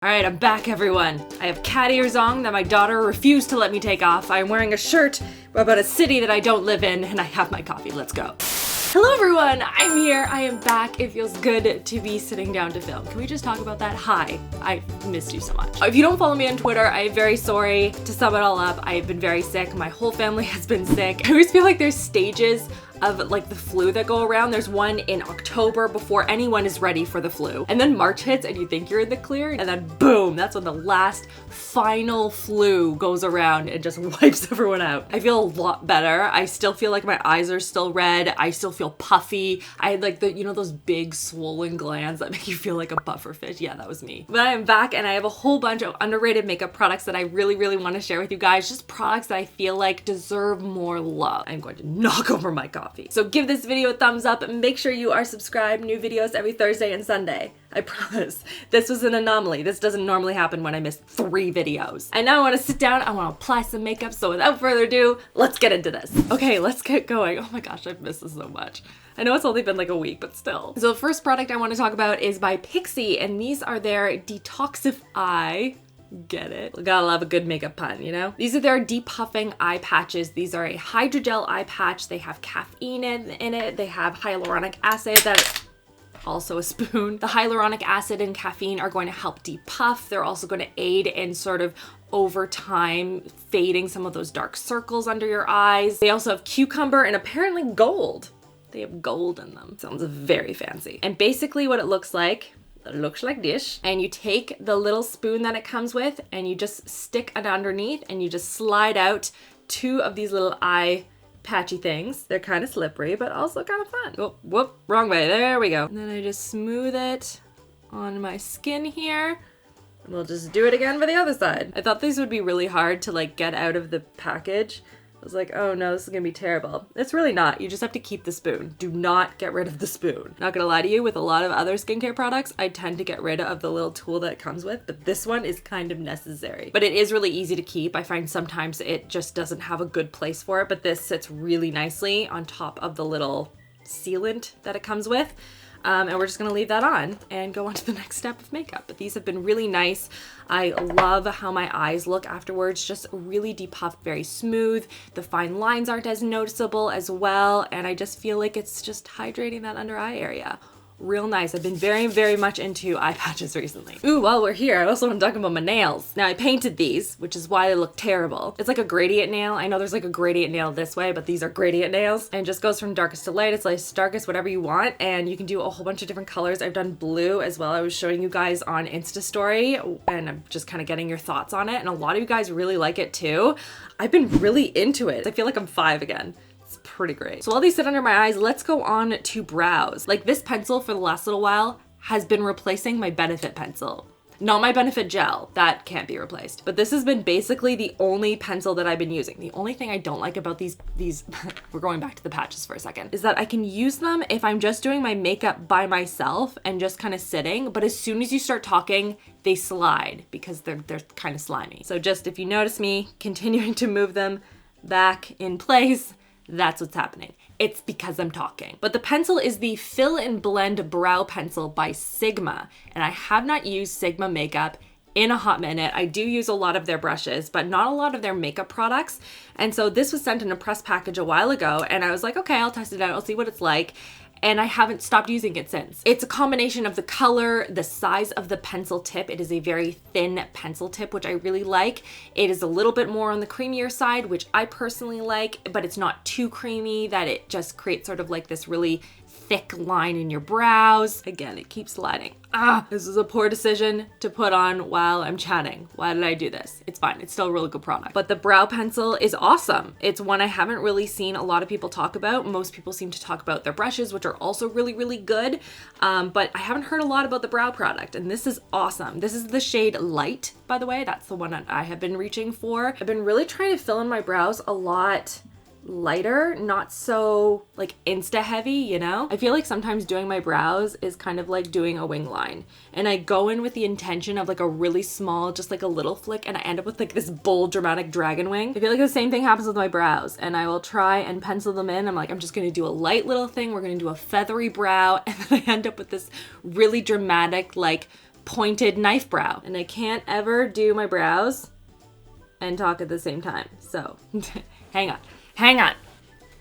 All right, I'm back, everyone. I have cat ears on that my daughter refused to let me take off. I'm wearing a shirt about a city that I don't live in, and I have my coffee. Let's go. Hello, everyone. I'm here. I am back. It feels good to be sitting down to film. Can we just talk about that? Hi. I missed you so much. If you don't follow me on Twitter, I am very sorry. To sum it all up, I have been very sick. My whole family has been sick. I always feel like there's stages of like the flu that go around. There's one in October before anyone is ready for the flu. And then March hits and you think you're in the clear, and then boom, that's when the last final flu goes around and just wipes everyone out. I feel a lot better. I still feel like my eyes are still red. I still feel puffy. I had like those big swollen glands that make you feel like a puffer fish. Yeah, that was me. But I am back and I have a whole bunch of underrated makeup products that I really, really want to share with you guys. Just products that I feel like deserve more love. I'm going to knock over my coffee. So give this video a thumbs up and make sure you are subscribed. New videos every Thursday and Sunday. I promise. This was an anomaly. This doesn't normally happen when I miss 3 videos. And now I want to sit down. I want to apply some makeup. So without further ado, let's get into this. Okay, let's get going. Oh my gosh, I've missed this so much. I know it's only been like a week, but still. So the first product I want to talk about is by Pixi, and these are their Detoxify. Get it? Gotta love a good makeup pun, you know? These are their depuffing eye patches. These are a hydrogel eye patch. They have caffeine in it. They have hyaluronic acid that is also a spoon. The hyaluronic acid and caffeine are going to help depuff. They're also going to aid in sort of over time fading some of those dark circles under your eyes. They also have cucumber and apparently gold. They have gold in them. Sounds very fancy. And basically what it looks like this, and you take the little spoon that it comes with and you just stick it underneath and you just slide out 2 of these little eye patchy things. They're kind of slippery, but also kind of fun. Oh, whoop, wrong way. There we go. And then I just smooth it on my skin here. And we'll just do it again for the other side. I thought these would be really hard to like get out of the package. I was like, oh no, this is gonna be terrible. It's really not. You just have to keep the spoon. Do not get rid of the spoon. Not gonna lie to you, with a lot of other skincare products, I tend to get rid of the little tool that it comes with, but this one is kind of necessary. But it is really easy to keep. I find sometimes it just doesn't have a good place for it, but this sits really nicely on top of the little sealant that it comes with. And we're just gonna leave that on and go on to the next step of makeup. But these have been really nice. I love how my eyes look afterwards, just really depuffed, very smooth. The fine lines aren't as noticeable as well. And I just feel like it's just hydrating that under eye area. Real nice. I've been very, very much into eye patches recently. Ooh, while we're here, I also want to talk about my nails. Now I painted these, which is why they look terrible. It's like a gradient nail. I know there's like a gradient nail this way, but these are gradient nails, and it just goes from darkest to light. It's like darkest, whatever you want, and you can do a whole bunch of different colors. I've done blue as well. I was showing you guys on Insta story, and I'm just kind of getting your thoughts on it, and a lot of you guys really like it too. I've been really into it. I feel like I'm 5 again. Pretty great. So while these sit under my eyes, let's go on to brows. Like this pencil for the last little while has been replacing my Benefit pencil. Not my Benefit gel, that can't be replaced. But this has been basically the only pencil that I've been using. The only thing I don't like about these we're going back to the patches for a second, is that I can use them if I'm just doing my makeup by myself and just kind of sitting, but as soon as you start talking, they slide because they're kind of slimy. So just if you notice me continuing to move them back in place, that's what's happening. It's because I'm talking. But the pencil is the Fill and Blend Brow Pencil by Sigma. And I have not used Sigma makeup in a hot minute. I do use a lot of their brushes, but not a lot of their makeup products. And so this was sent in a press package a while ago, and I was like, okay, I'll test it out. I'll see what it's like. And I haven't stopped using it since. It's a combination of the color, the size of the pencil tip. It is a very thin pencil tip, which I really like. It is a little bit more on the creamier side, which I personally like, but it's not too creamy that it just creates sort of like this really thick line in your brows. Again, it keeps sliding. This is a poor decision to put on while I'm chatting. Why did I do this? It's fine. It's still a really good product. But the brow pencil is awesome. It's one I haven't really seen a lot of people talk about. Most people seem to talk about their brushes, which are also really, really good. But I haven't heard a lot about the brow product, and this is awesome. This is the shade Light, by the way. That's the one that I have been reaching for. I've been really trying to fill in my brows a lot lighter, not so like insta heavy, you know? I feel like sometimes doing my brows is kind of like doing a wing line, and I go in with the intention of like a really small, just like a little flick, and I end up with like this bold dramatic dragon wing. I feel like the same thing happens with my brows, and I will try and pencil them in. I'm like, I'm just gonna do a light little thing, we're gonna do a feathery brow, and then I end up with this really dramatic like pointed knife brow. And I can't ever do my brows and talk at the same time. So hang on.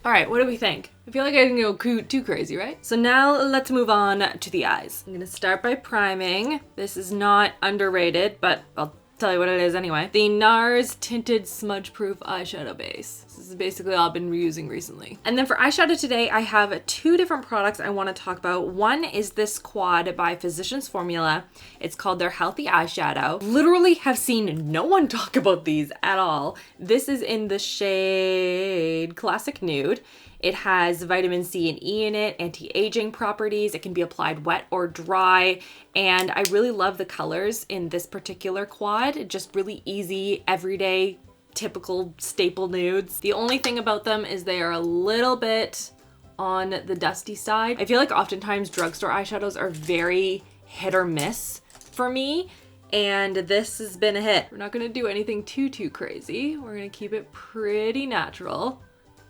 All right, what do we think? I feel like I didn't go too crazy, right? So now let's move on to the eyes. I'm gonna start by priming. This is not underrated, but I'll tell you what it is anyway. The NARS Tinted Smudge Proof Eyeshadow Base. This is basically all I've been using recently. And then for eyeshadow today, I have 2 different products I wanna talk about. One is this quad by Physicians Formula. It's called their Healthy Eyeshadow. Literally have seen no one talk about these at all. This is in the shade Classic Nude. It has vitamin C and E in it, anti-aging properties. It can be applied wet or dry. And I really love the colors in this particular quad. Just really easy, everyday, typical staple nudes. The only thing about them is they are a little bit on the dusty side. I feel like oftentimes drugstore eyeshadows are very hit or miss for me. And this has been a hit. We're not gonna do anything too crazy. We're gonna keep it pretty natural,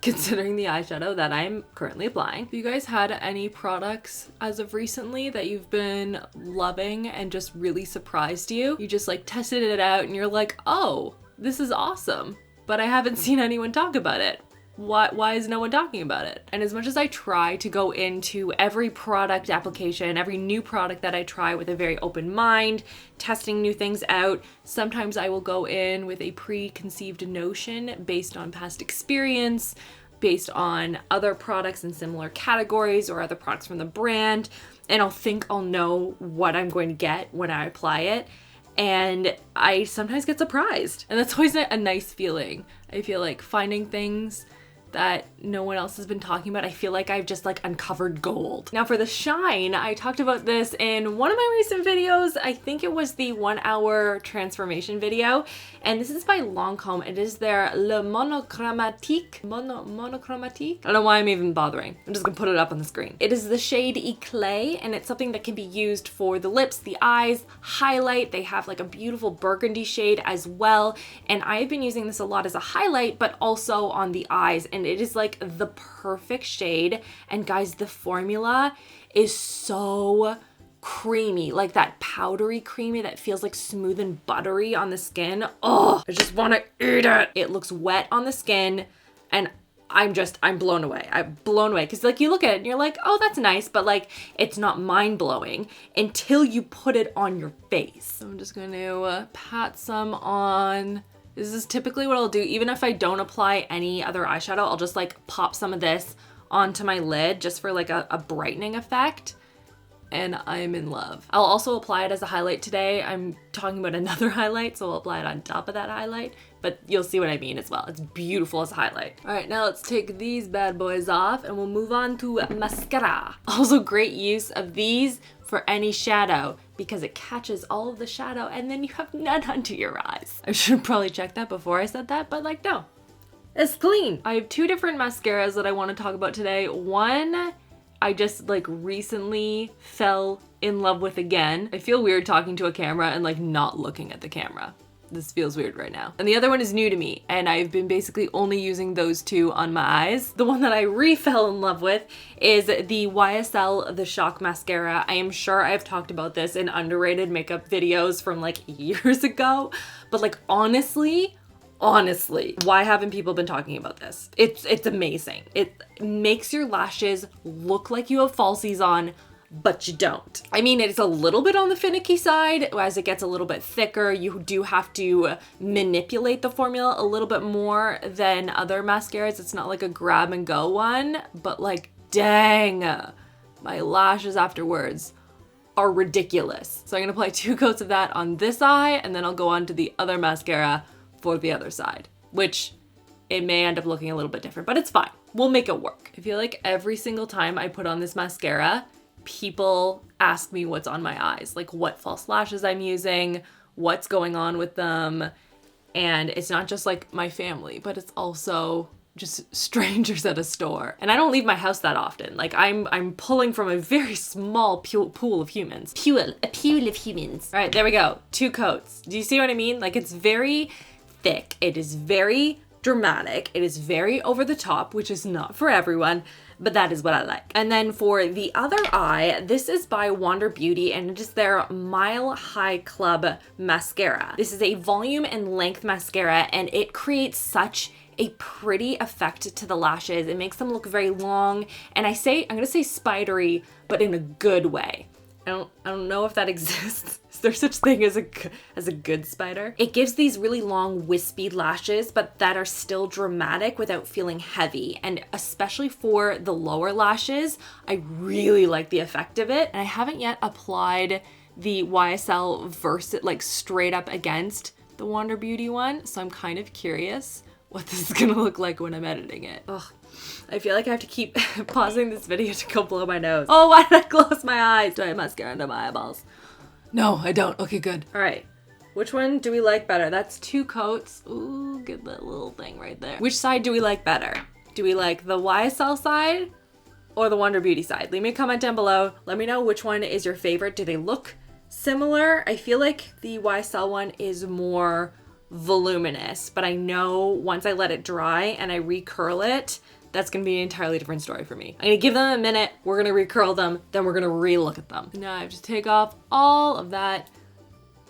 considering the eyeshadow that I'm currently applying. Have you guys had any products as of recently that you've been loving and just really surprised you? You just like tested it out and you're like, oh, this is awesome, but I haven't seen anyone talk about it. Why is no one talking about it? And as much as I try to go into every product application, every new product that I try with a very open mind, testing new things out, sometimes I will go in with a preconceived notion based on past experience, based on other products in similar categories or other products from the brand, and I'll think I'll know what I'm going to get when I apply it. And I sometimes get surprised. And that's always a nice feeling. I feel like finding things that no one else has been talking about, I feel like I've just like uncovered gold. Now for the shine, I talked about this in one of my recent videos. I think it was the 1-hour transformation video. And this is by Lancome. It is their Le Monochromatique. Monochromatique? I don't know why I'm even bothering. I'm just gonna put it up on the screen. It is the shade Eclat, and it's something that can be used for the lips, the eyes, highlight. They have like a beautiful burgundy shade as well. And I've been using this a lot as a highlight, but also on the eyes. And it is like the perfect shade. And guys, the formula is so creamy, like that powdery creamy that feels like smooth and buttery on the skin. Oh, I just want to eat it. It looks wet on the skin and I'm blown away. I'm blown away because like you look at it and you're like, oh, that's nice, but like it's not mind-blowing until you put it on your face. So I'm just going to pat some on. This is typically what I'll do. Even if I don't apply any other eyeshadow, I'll just like pop some of this onto my lid just for like a brightening effect. And I'm in love. I'll also apply it as a highlight today. I'm talking about another highlight, so I'll apply it on top of that highlight, but you'll see what I mean as well. It's beautiful as a highlight. All right, now let's take these bad boys off and we'll move on to mascara. Also great use of these for any shadow because it catches all of the shadow and then you have none under your eyes. I should have probably checked that before I said that, but like, no, it's clean. I have 2 different mascaras that I want to talk about today. One, I just like recently fell in love with again. I feel weird talking to a camera and like not looking at the camera. This feels weird right now. And the other one is new to me and I've been basically only using those 2 on my eyes. The one that I fell in love with is the YSL The Shock Mascara. I am sure I've talked about this in underrated makeup videos from like years ago, but like honestly, why haven't people been talking about this? It's amazing. It makes your lashes look like you have falsies on, but you don't. I mean, it's a little bit on the finicky side. As it gets a little bit thicker, you do have to manipulate the formula a little bit more than other mascaras. It's not like a grab and go one, but like, dang, my lashes afterwards are ridiculous. So I'm gonna apply 2 coats of that on this eye, and then I'll go on to the other mascara for the other side, which it may end up looking a little bit different, but it's fine. We'll make it work. I feel like every single time I put on this mascara, people ask me what's on my eyes, like what false lashes I'm using, what's going on with them. And it's not just like my family, but it's also just strangers at a store. And I don't leave my house that often. Like I'm pulling from a very small pool of humans. A pool of humans. All right, there we go. 2 coats. Do you see what I mean? Like it's very thick. It is very dramatic. It is very over the top, which is not for everyone. but that is what I like. And then for the other eye, this is by Wander Beauty, and it is their Mile High Club mascara. This is a volume and length mascara, and it creates such a pretty effect to the lashes. It makes them look very long, and I'm gonna say spidery, but in a good way. I don't know if that exists. Is there such thing as a good spider? It gives these really long wispy lashes, but that are still dramatic without feeling heavy. And especially for the lower lashes, I really like the effect of it. And I haven't yet applied the YSL Versa like straight up against the Wander Beauty one. So I'm kind of curious what this is gonna look like when I'm editing it. Ugh. I feel like I have to keep pausing this video to go blow my nose. Oh, why did I close my eyes? Do I have mascara under my eyeballs? No, I don't. Okay, good. All right. Which one do we like better? That's 2 coats. Ooh, get that little thing right there. Which side do we like better? Do we like the YSL side or the Wander Beauty side? Leave me a comment down below. Let me know which one is your favorite. Do they look similar? I feel like the YSL one is more voluminous, but I know once I let it dry and I recurl it, that's gonna be an entirely different story for me. I'm gonna give them a minute, we're gonna recurl them, then we're gonna re-look at them. Now I have to take off all of that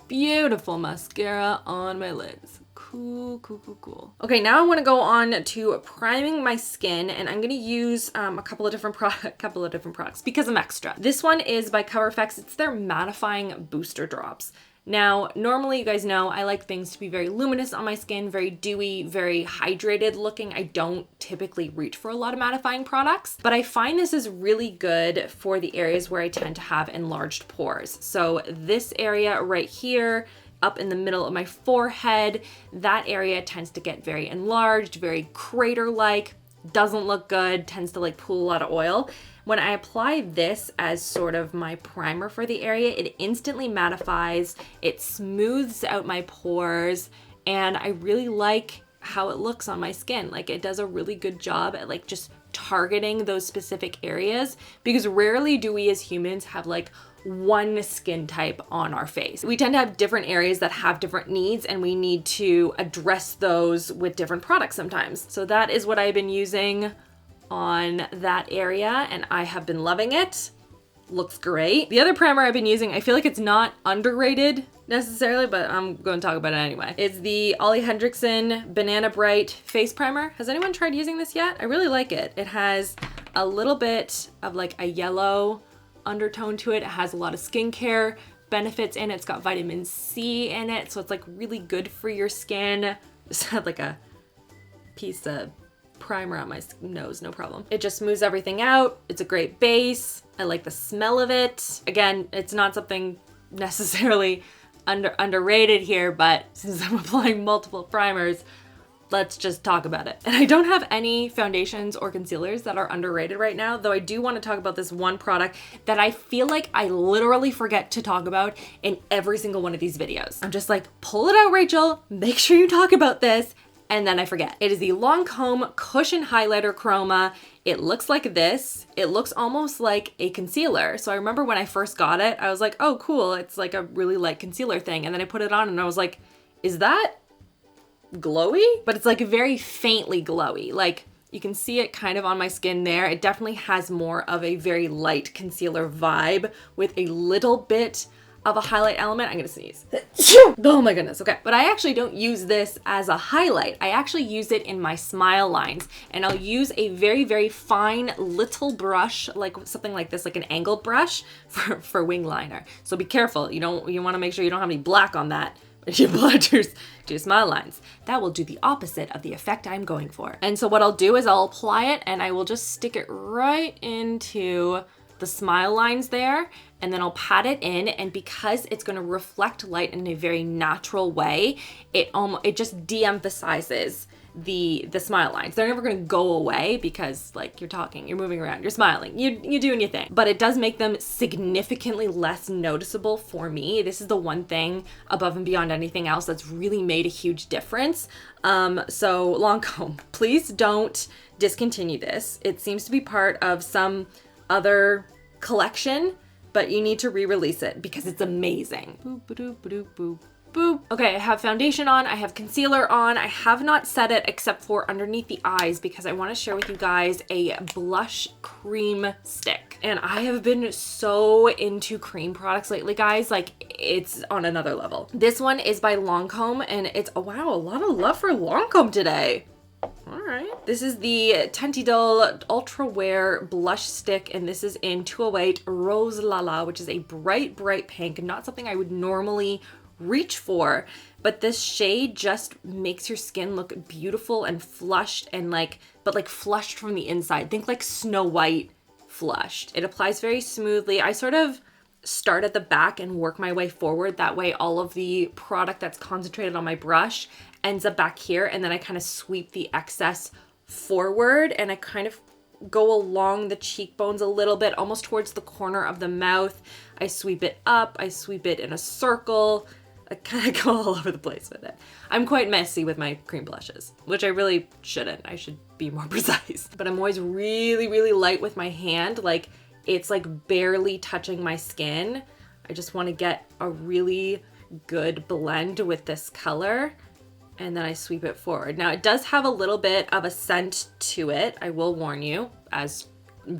beautiful mascara on my lids. Cool, cool, cool, cool. Okay, now I wanna go on to priming my skin, and I'm gonna use a couple of different products because I'm extra. This one is by Cover FX. It's their mattifying booster drops. Now, normally you guys know I like things to be very luminous on my skin, very dewy, very hydrated looking. I don't typically reach for a lot of mattifying products, but I find this is really good for the areas where I tend to have enlarged pores. So this area right here, up in the middle of my forehead, that area tends to get very enlarged, very crater-like, doesn't look good, tends to like pool a lot of oil. When I apply this as sort of my primer for the area, it instantly mattifies, it smooths out my pores, and I really like how it looks on my skin. Like, it does a really good job at like just targeting those specific areas, because rarely do we as humans have like one skin type on our face. We tend to have different areas that have different needs, and we need to address those with different products sometimes. So that is what I've been using on that area, and I have been loving it. Looks great. The other primer I've been using, I feel like it's not underrated necessarily, but I'm going to talk about it anyway. It's the Ollie Hendrickson Banana Bright Face Primer. Has anyone tried using this yet? I really like it. It has a little bit of like a yellow undertone to it. It has a lot of skincare benefits in it. It's got vitamin C in it, so it's like really good for your skin. Just had like a piece of primer on my nose, no problem. It just smooths everything out. It's a great base. I like the smell of it. Again, it's not something necessarily underrated here, but since I'm applying multiple primers, let's just talk about it. And I don't have any foundations or concealers that are underrated right now, though I do want to talk about this one product that I feel like I literally forget to talk about in every single one of these videos. I'm just like, pull it out, Rachel, make sure you talk about this, and then I forget. It is the Lancome Cushion Highlighter Chroma. It looks like this. It looks almost like a concealer. So I remember when I first got it, I was like, oh cool, it's like a really light concealer thing. And then I put it on and I was like, is that glowy? But it's like very faintly glowy. Like, you can see it kind of on my skin there. It definitely has more of a very light concealer vibe with a little bit of a highlight element. I'm gonna sneeze. Oh my goodness, okay. But I actually don't use this as a highlight. I actually use it in my smile lines, and I'll use a very, very fine little brush, like something like this, like an angled brush for wing liner. So be careful. You wanna make sure you don't have any black on that when you apply to your smile lines. That will do the opposite of the effect I'm going for. And so what I'll do is I'll apply it and I will just stick it right into the smile lines there, and then I'll pat it in, and because it's going to reflect light in a very natural way, it just de-emphasizes the smile lines. They're never going to go away because like you're talking, you're moving around, you're smiling, you're doing your thing, but it does make them significantly less noticeable for me. This is the one thing above and beyond anything else that's really made a huge difference. So Lancome, please don't discontinue this. It seems to be part of some other collection, but you need to re-release it because it's amazing. Boop, ba-doop, ba-doop, boop. Boop. Okay, I have foundation on, I have concealer on. I have not set it except for underneath the eyes because I want to share with you guys a blush cream stick. And I have been so into cream products lately, guys. Like, it's on another level. This one is by Lancome, and it's, oh wow, a lot of love for Lancome today. All right. This is the Tentidol Ultra Wear Blush Stick, and this is in 208 Rose Lala, which is a bright, bright pink. Not something I would normally reach for, but this shade just makes your skin look beautiful and flushed and but flushed from the inside. Think like Snow White flushed. It applies very smoothly. I sort of start at the back and work my way forward. That way all of the product that's concentrated on my brush ends up back here, and then I kind of sweep the excess forward and I kind of go along the cheekbones a little bit, almost towards the corner of the mouth. I sweep it up, I sweep it in a circle. I kind of go all over the place with it. I'm quite messy with my cream blushes, which I really shouldn't. I should be more precise. But I'm always really, really light with my hand. Like, it's like barely touching my skin. I just want to get a really good blend with this color. And then I sweep it forward. Now, it does have a little bit of a scent to it, I will warn you, as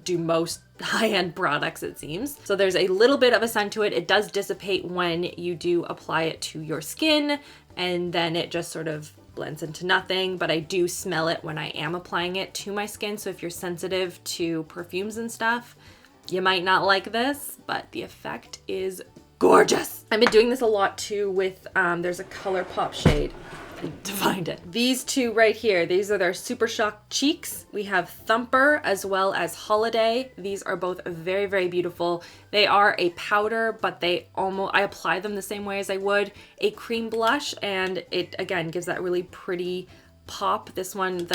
do most high-end products, it seems. So there's a little bit of a scent to it. It does dissipate when you do apply it to your skin, and then it just sort of blends into nothing, but I do smell it when I am applying it to my skin. So if you're sensitive to perfumes and stuff, you might not like this, but the effect is gorgeous. I've been doing this a lot too with, there's a ColourPop shade. To find it. These two right here, these are their Super Shock Cheeks. We have Thumper as well as Holiday. These are both very, very beautiful. They are a powder, but I apply them the same way as I would a cream blush, and it again gives that really pretty pop. This one,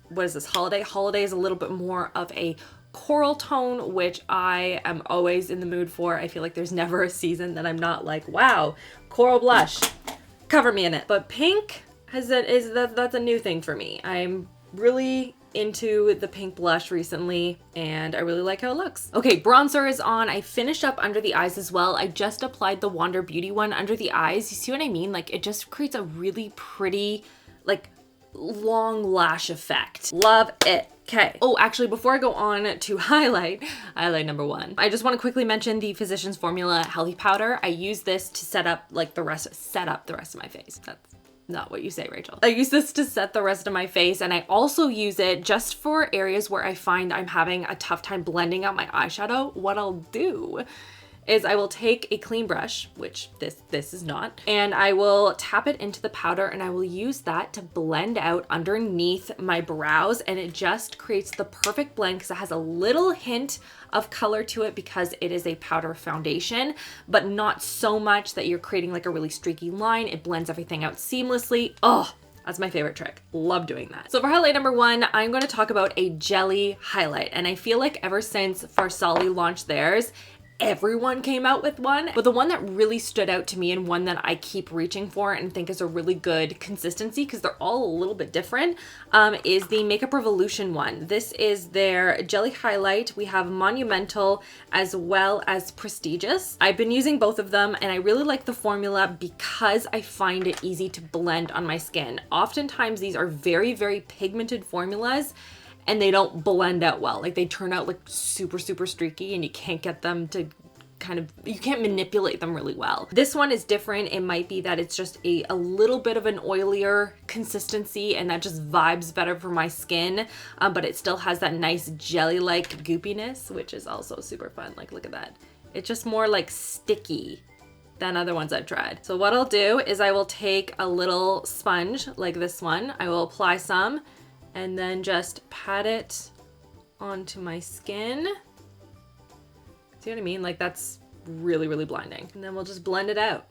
what is this, Holiday? Holiday is a little bit more of a coral tone, which I am always in the mood for. I feel like there's never a season that I'm not like, wow, coral blush, cover me in it. But pink, that's a new thing for me. I'm really into the pink blush recently, and I really like how it looks. Okay, bronzer is on. I finished up under the eyes as well. I just applied the Wander Beauty one under the eyes. You see what I mean? Like, it just creates a really pretty, like, long lash effect. Love it. Okay. Oh, actually, before I go on to highlight number one, I just want to quickly mention the Physicians Formula Healthy Powder. I use this to set up the rest of my face. That's not what you say, Rachel. I use this to set the rest of my face, and I also use it just for areas where I find I'm having a tough time blending out my eyeshadow. What I'll do is I will take a clean brush, which this is not, and I will tap it into the powder, and I will use that to blend out underneath my brows, and it just creates the perfect blend because it has a little hint of color to it because it is a powder foundation, but not so much that you're creating like a really streaky line. It blends everything out seamlessly. Oh, that's my favorite trick. Love doing that. So for highlight number one, I'm going to talk about a jelly highlight, and I feel like ever since Farsali launched theirs, everyone came out with one, but the one that really stood out to me and one that I keep reaching for and think is a really good consistency because they're all a little bit different is the Makeup Revolution one. This is their jelly highlight. We have Monumental as well as Prestigious. I've been using both of them, and I really like the formula because I find it easy to blend on my skin. Oftentimes these are very, very pigmented formulas, and they don't blend out well. Like, they turn out like super, super streaky, and you can't get them to you can't manipulate them really well. This one is different. It might be that it's just a little bit of an oilier consistency, and that just vibes better for my skin, but it still has that nice jelly-like goopiness, which is also super fun. Like, look at that. It's just more like sticky than other ones I've tried. So what I'll do is I will take a little sponge like this one. I will apply some, and then just pat it onto my skin. See what I mean? Like, that's really, really blinding. And then we'll just blend it out.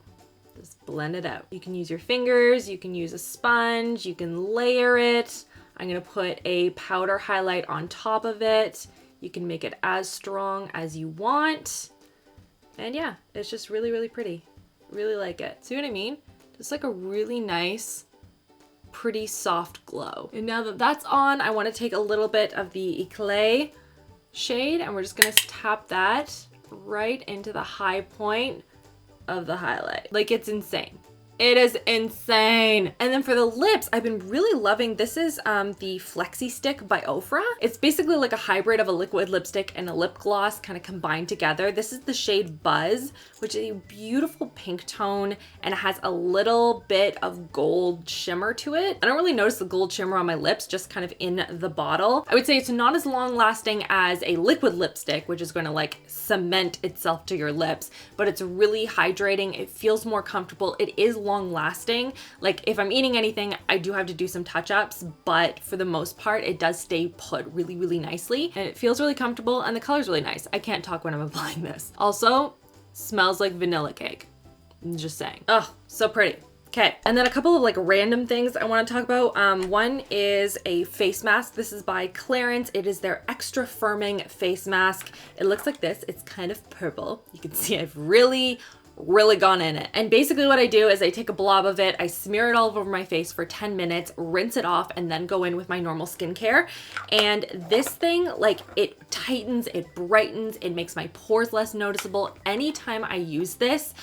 Just blend it out. You can use your fingers, you can use a sponge, you can layer it. I'm gonna put a powder highlight on top of it. You can make it as strong as you want. And yeah, it's just really, really pretty. Really like it. See what I mean? Just like a really nice, pretty soft glow. And now that that's on, I want to take a little bit of the Eclat shade, and we're just gonna tap that right into the high point of the highlight. Like, it's insane. It is insane. And then for the lips, I've been really loving, this is the Flexi Stick by OFRA. It's basically like a hybrid of a liquid lipstick and a lip gloss kind of combined together. This is the shade Buzz, which is a beautiful pink tone, and it has a little bit of gold shimmer to it. I don't really notice the gold shimmer on my lips, just kind of in the bottle. I would say it's not as long lasting as a liquid lipstick, which is going to like cement itself to your lips, but it's really hydrating. It feels more comfortable. It is long lasting. Like if I'm eating anything, I do have to do some touch-ups, but for the most part, it does stay put really, really nicely, and it feels really comfortable, and the color's really nice. I can't talk when I'm applying this. Also, smells like vanilla cake. I'm just saying. Oh, so pretty. Okay, and then a couple of like random things I want to talk about. One is a face mask. This is by Clarins. It is their extra firming face mask. It looks like this. It's kind of purple. You can see I've really gone in it. And basically what I do is I take a blob of it, I smear it all over my face for 10 minutes, rinse it off, and then go in with my normal skincare. And this thing, like, it tightens, it brightens, it makes my pores less noticeable. Anytime I use this,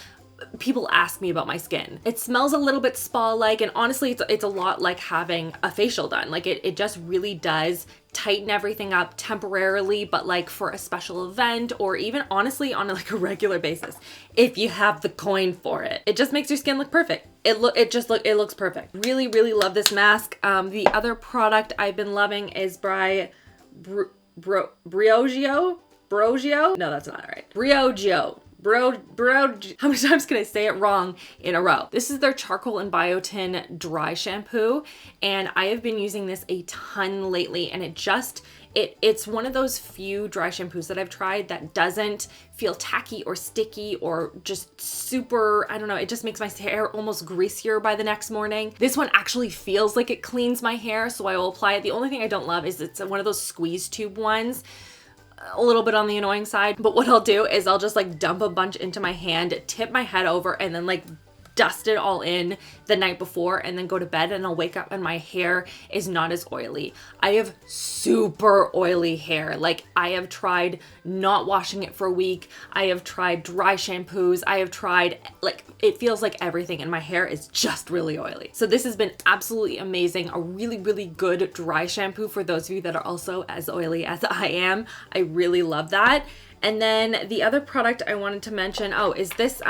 people ask me about my skin. It smells a little bit spa-like, and honestly, it's a lot like having a facial done. Like it just really does tighten everything up temporarily, but like for a special event, or even honestly on like a regular basis, if you have the coin for it, it just makes your skin look perfect. It looks perfect. Really love this mask. The other product I've been loving is by Briogeo? No, that's not right. Briogeo. How many times can I say it wrong in a row? This is their charcoal and biotin dry shampoo, and I have been using this a ton lately, and it's one of those few dry shampoos that I've tried that doesn't feel tacky or sticky or just super, I don't know, it just makes my hair almost greasier by the next morning. This one actually feels like it cleans my hair, so I will apply it. The only thing I don't love is it's one of those squeeze tube ones. A little bit on the annoying side, but what I'll do is I'll just like dump a bunch into my hand, tip my head over, and then like dust it all in the night before, and then go to bed, and I'll wake up and my hair is not as oily. I have super oily hair. Like I have tried not washing it for a week. I have tried dry shampoos. I have tried, like, it feels like everything, and my hair is just really oily. So this has been absolutely amazing. A really good dry shampoo for those of you that are also as oily as I am. I really love that. And then the other product I wanted to mention, is this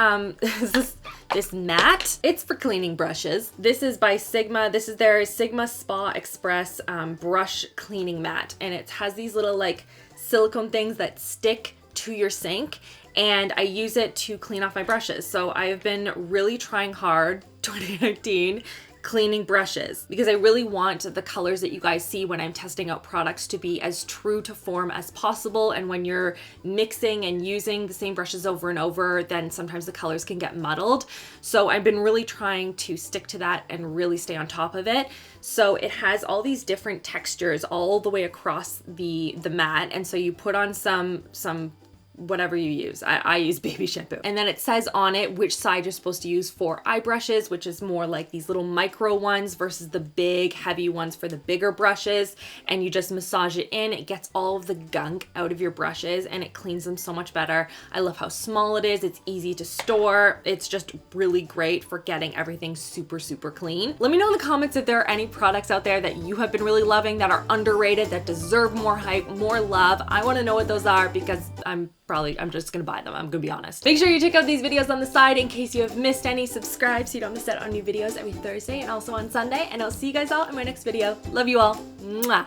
this mat. It's for cleaning brushes. This is by Sigma. This is their Sigma Spa Express brush cleaning mat, and it has these little like silicone things that stick to your sink, and I use it to clean off my brushes. So I've been really trying hard 2019 cleaning brushes, because I really want the colors that you guys see when I'm testing out products to be as true to form as possible. And when you're mixing and using the same brushes over and over, then sometimes the colors can get muddled. So I've been really trying to stick to that and really stay on top of it. So it has all these different textures all the way across the mat. And so you put on some whatever you use. I use baby shampoo. And then it says on it which side you're supposed to use for eye brushes, which is more like these little micro ones versus the big heavy ones for the bigger brushes. And you just massage it in. It gets all of the gunk out of your brushes and it cleans them so much better. I love how small it is. It's easy to store. It's just really great for getting everything super clean. Let me know in the comments if there are any products out there that you have been really loving, that are underrated, that deserve more hype, more love. I want to know what those are, because I'm just gonna buy them. I'm gonna be honest. Make sure you check out these videos on the side in case you have missed any. Subscribe so you don't miss out on new videos every Thursday and also on Sunday. And I'll see you guys all in my next video. Love you all. Mwah.